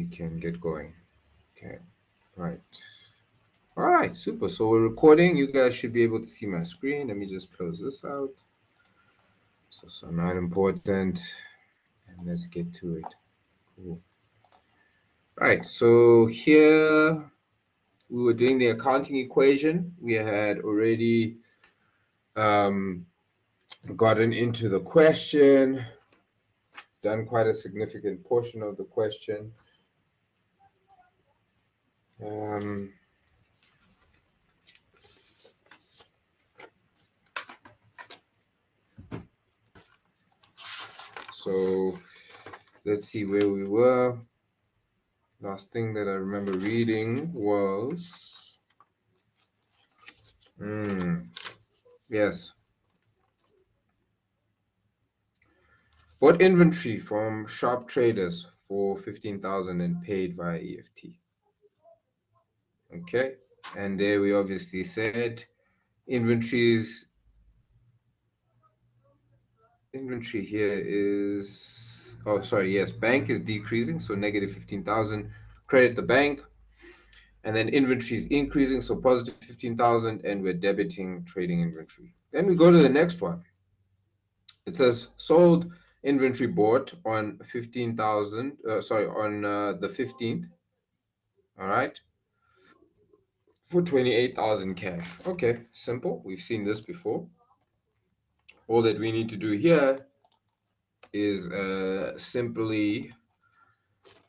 we can get going. Okay, right. All right, super. So we're recording. You guys should be able to see my screen. Let me just close this out. So not important. And let's get to it. Cool. Right, so here we were doing the accounting equation. We had already gotten into the question, done quite a significant portion of the question. So let's see where we were. Last thing that I remember reading was, yes. Bought inventory from sharp traders for 15,000 and paid via EFT. Okay, and there we obviously said inventory here is, oh sorry, yes, bank is decreasing, so negative 15,000, credit the bank, and then inventory is increasing, so positive 15,000, and we're debiting trading inventory. Then we go to the next one. It says sold inventory bought on 15,000, on the 15th, all right, for 28,000 cash. Okay, simple. We've seen this before. All that we need to do here is simply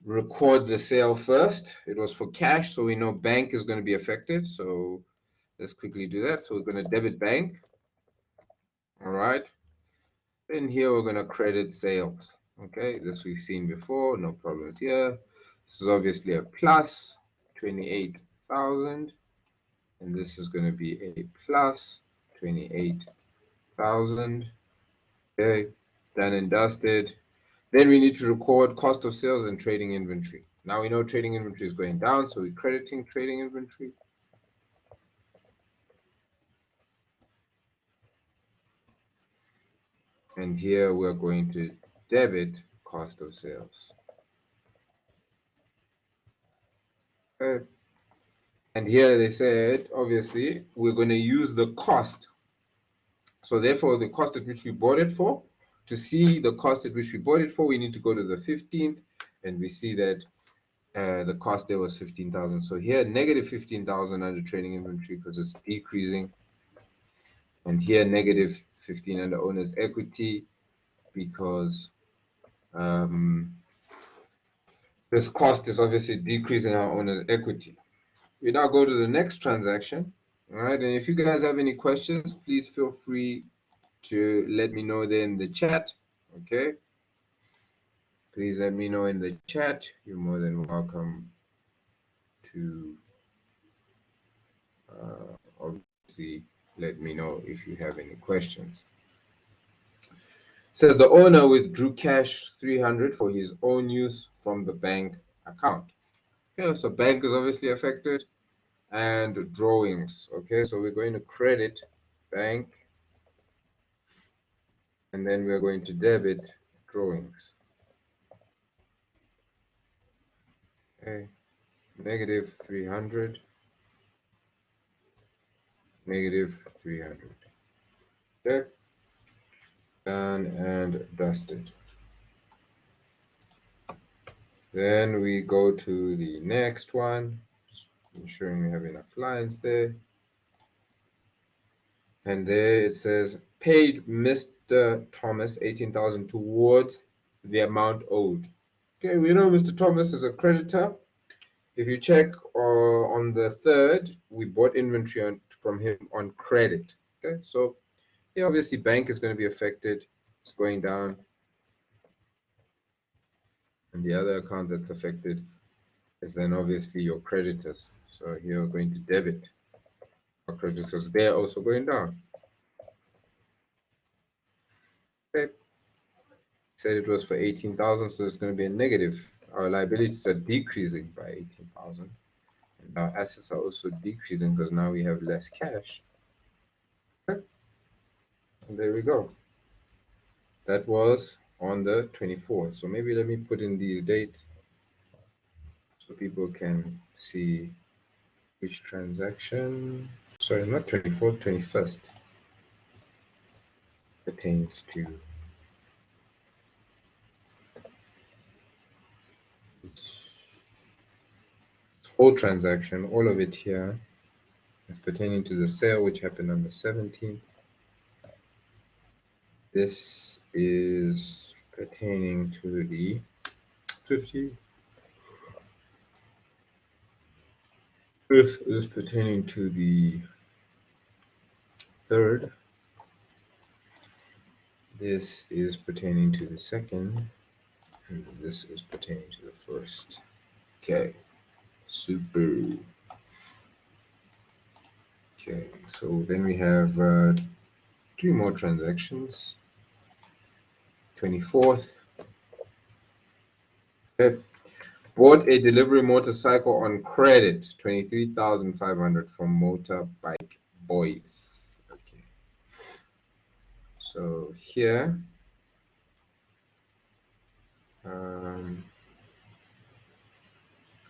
record the sale first. It was for cash, so we know bank is going to be affected. So let's quickly do that. So we're going to debit bank. All right. And here we're going to credit sales. Okay, this we've seen before, no problems here. This is obviously a plus 28,000, and this is going to be a plus 28,000. Okay, done and dusted. Then we need to record cost of sales and trading inventory. Now we know trading inventory is going down, so we're crediting trading inventory. And here we're going to debit cost of sales. Okay. And here they said, obviously, we're going to use the cost. So therefore, the cost at which we bought it for, to see the cost at which we bought it for, we need to go to the 15th, and we see that the cost there was 15,000. So here, negative 15,000 under trading inventory because it's decreasing. And here, negative 15 under owner's equity because this cost is obviously decreasing our owner's equity. We now go to the next transaction. All right, and if you guys have any questions, please feel free to let me know there in the chat. Okay, please let me know in the chat. You're more than welcome to obviously let me know if you have any questions. It says the owner withdrew cash 300 for his own use from the bank account. Okay, so bank is obviously affected, and drawings. Okay, so we're going to credit bank, and then we're going to debit drawings. Okay, negative 300, negative 300. Okay, done and dusted. Then we go to the next one, just ensuring we have enough lines there. And there it says paid Mr. Thomas 18,000 towards the amount owed. Okay, we know Mr. Thomas is a creditor. If you check on the 3rd, we bought inventory from him on credit. Okay, so yeah, obviously bank is going to be affected. It's going down. And the other account that's affected is then obviously your creditors. So here we're going to debit our creditors. They're also going down. Okay. Said it was for 18,000, so it's going to be a negative. Our liabilities are decreasing by 18,000. And our assets are also decreasing because now we have less cash. Okay. And there we go. That was on the 24th. So maybe let me put in these dates. so people can see which transaction, sorry, not 24th, 21st pertains to this whole transaction. All of it here is pertaining to the sale which happened on the 17th. This is pertaining to the 50th. This is pertaining to the 3rd. This is pertaining to the 2nd. And this is pertaining to the 1st. Okay, super. Okay, so then we have 3 more transactions. 24th. Okay. Bought a delivery motorcycle on credit, 23,500 from Motorbike Boys. Okay. So here,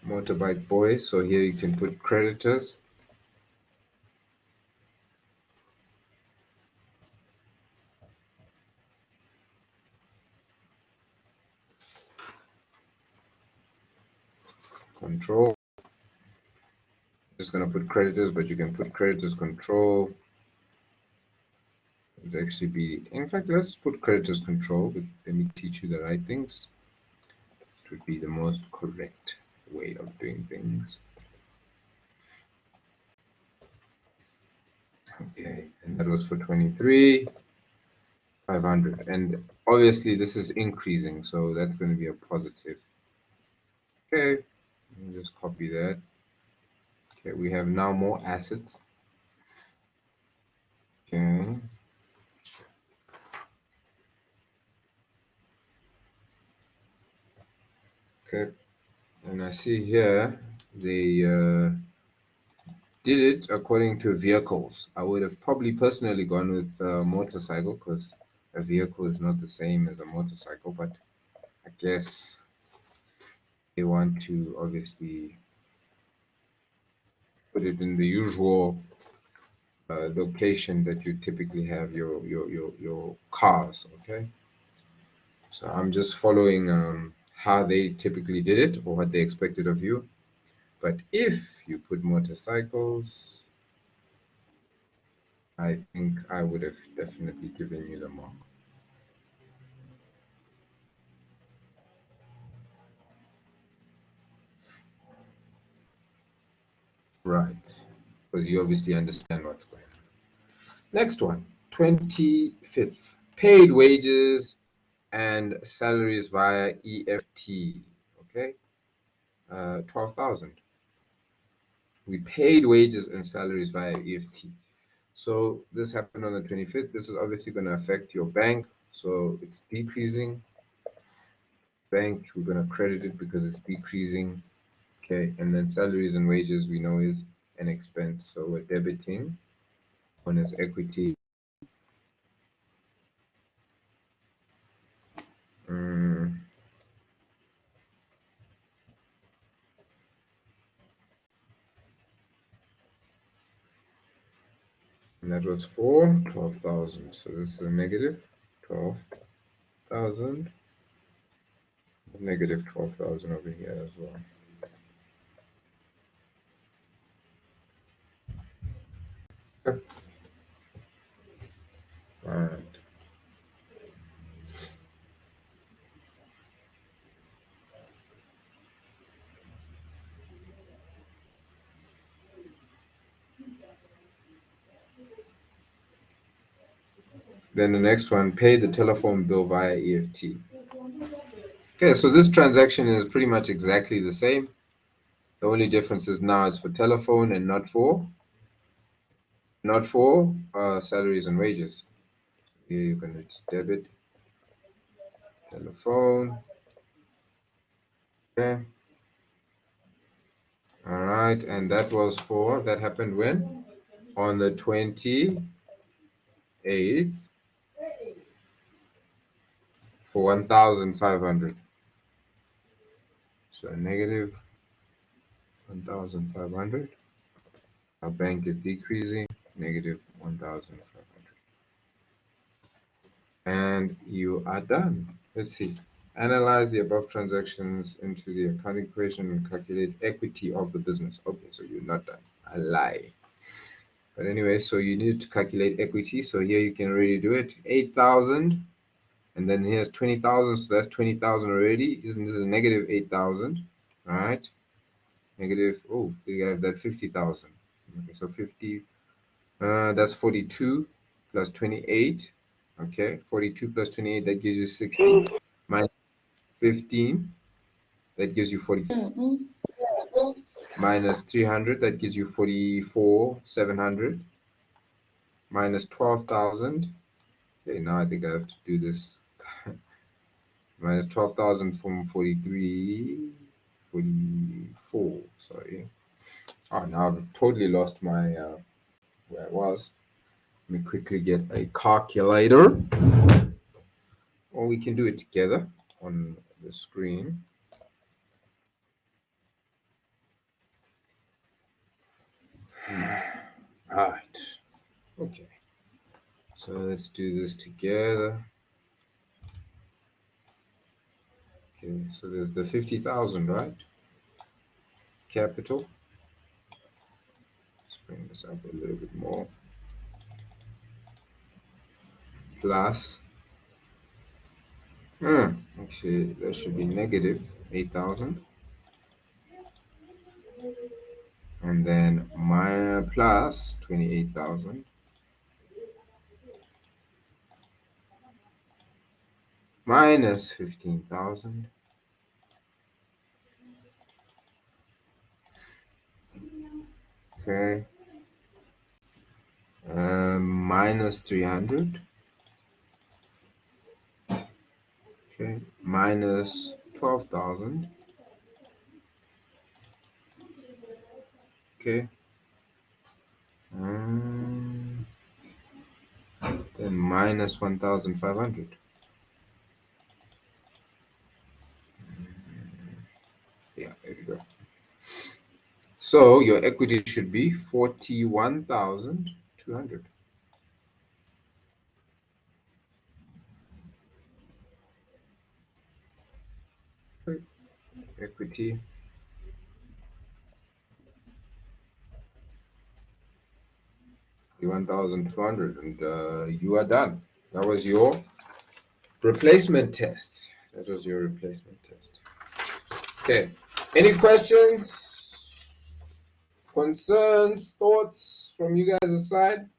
Motorbike Boys. So here you can put creditors. Control. Just gonna put creditors, but you can put creditors control. It would actually be, in fact, let's put creditors control. But let me teach you the right things. It would be the most correct way of doing things. Okay, and that was for 23,500, and obviously this is increasing, so that's going to be a positive. Okay, let me just copy that. Okay, we have now more assets. Okay. Okay, and I see here they did it according to vehicles. I would have probably personally gone with a motorcycle because a vehicle is not the same as a motorcycle, but I guess they want to obviously put it in the usual location that you typically have your cars. Okay, so I'm just following how they typically did it or what they expected of you. But if you put motorcycles, I think I would have definitely given you the mark. Right, because you obviously understand what's going on. Next one, 25th, paid wages and salaries via EFT. Okay, 12,000. We paid wages and salaries via EFT. So this happened on the 25th. This is obviously going to affect your bank. So it's decreasing. Bank, we're going to credit it because it's decreasing. Okay, and then salaries and wages we know is an expense. So we're debiting on its equity. And that was for 12,000. So this is a negative 12,000. Negative 12,000 over here as well. Okay. All right. Then the next one, pay the telephone bill via EFT. Okay, so this transaction is pretty much exactly the same. The only difference is now it's for telephone and not for salaries and wages. So here you're going to just debit telephone. Okay. All right, and that was for, that happened when? On the 28th for 1,500. So negative 1,500. Our bank is decreasing, negative 1,500. And you are done. Let's see. Analyze the above transactions into the accounting equation and calculate equity of the business. Okay, so you're not done. I lie. But anyway, so you need to calculate equity. So here you can already do it. 8,000. And then here's 20,000. So that's 20,000 already. Isn't this a negative 8,000? All right. Negative, oh, you have that 50,000. Okay, so 50, that's 42 plus 28. Okay, 42 plus 28, that gives you 60. Minus 15, that gives you 44. Minus 300, that gives you 44,700. Minus 12,000. Okay, now I think I have to do this. Minus 12,000 from 44. Sorry. Oh, now I've totally lost my where I was. Let me quickly get a calculator. Or we can do it together on the screen. Right. Okay. So let's do this together. Okay, so there's the 50,000, right? Capital. Let's bring this up a little bit more. Plus, actually, that should be negative 8,000. And then my plus 28,000. Minus 15,000. Okay. Minus 300. Okay. Minus 12,000. Okay. Then minus 1,500. Yeah, there you go. So your equity should be 41,200. Equity 41,200, and you are done. That was your replacement test. That was your replacement test. Okay. Any questions, concerns, thoughts from you guys' side?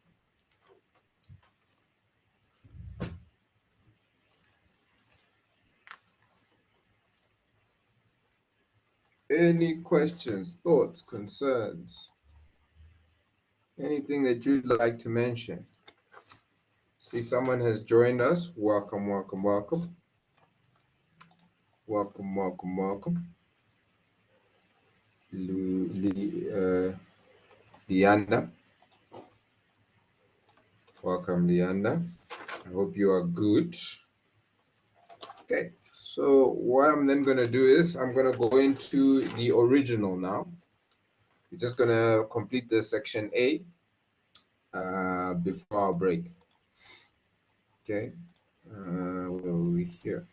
Any questions, thoughts, concerns? Anything that you'd like to mention? See, someone has joined us. Welcome, welcome, welcome. Welcome, welcome, welcome. Lianda. Welcome, Lianda. I hope you are good. Okay, so what I'm then going to do is I'm going to go into the original now. We're just going to complete the section A before our break. Okay, where are we here?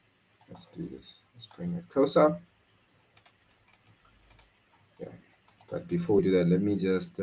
Let's do this. Let's bring it closer. Yeah, but before we do that, let me just